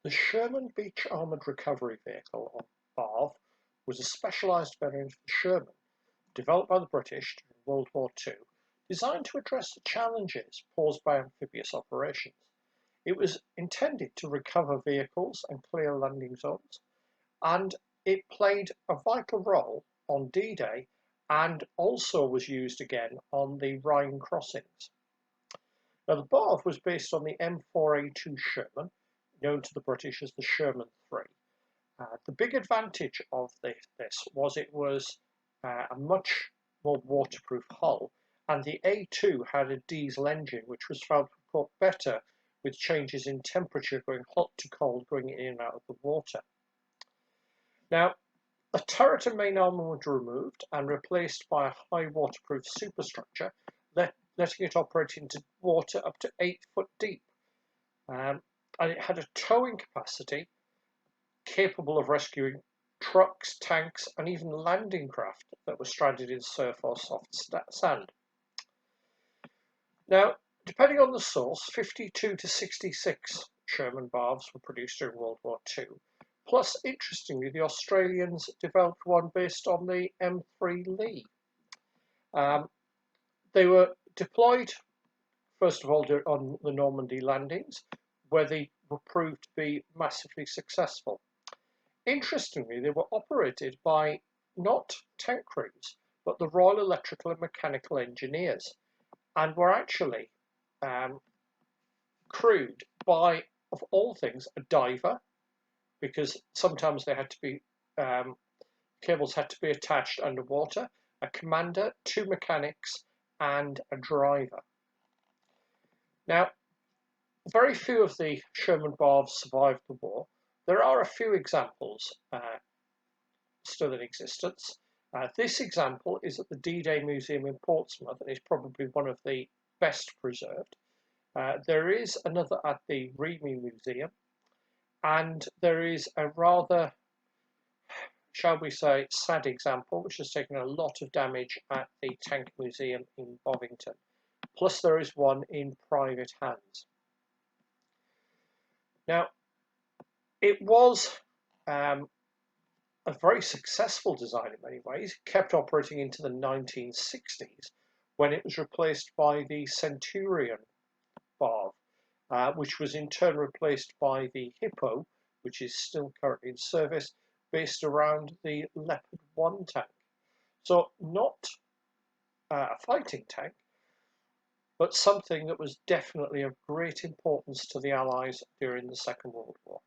The Sherman Beach Armoured Recovery Vehicle, or BARV, was a specialised variant of the Sherman, developed by the British during World War II, designed to address the challenges posed by amphibious operations. It was intended to recover vehicles and clear landing zones, and it played a vital role on D-Day and also was used again on the Rhine crossings. Now, the BARV was based on the M4A2 Sherman, known to the British as the Sherman 3. The big advantage of this was it was a much more waterproof hull, and the A2 had a diesel engine which was found to cope better with changes in temperature going hot to cold going in and out of the water. Now, the turret and main armament were removed and replaced by a high waterproof superstructure, letting it operate into water up to 8 foot deep. And it had a towing capacity capable of rescuing trucks, tanks, and even landing craft that were stranded in surf or soft sand. Now, depending on the source, 52 to 66 Sherman BARVs were produced during World War II. Plus, interestingly, the Australians developed one based on the M3 Lee. They were deployed, first of all, on the Normandy landings, where they were proved to be massively successful. Interestingly, they were operated by not tank crews, but the Royal Electrical and Mechanical Engineers, and were actually crewed by, of all things, a diver, because sometimes they had to be cables had to be attached underwater, a commander, 2 mechanics, and a driver. Now, very few of the Sherman BARVs survived the war. There are a few examples still in existence. This example is at the D-Day Museum in Portsmouth and is probably one of the best preserved. There is another at the Remy Museum, and there is a rather, shall we say, sad example which has taken a lot of damage at the Tank Museum in Bovington. Plus there is one in private hands. Now, it was a very successful design in many ways. It kept operating into the 1960s when it was replaced by the Centurion BARV, which was in turn replaced by the Hippo, which is still currently in service, based around the Leopard 1 tank. So not a fighting tank, but something that was definitely of great importance to the Allies during the Second World War.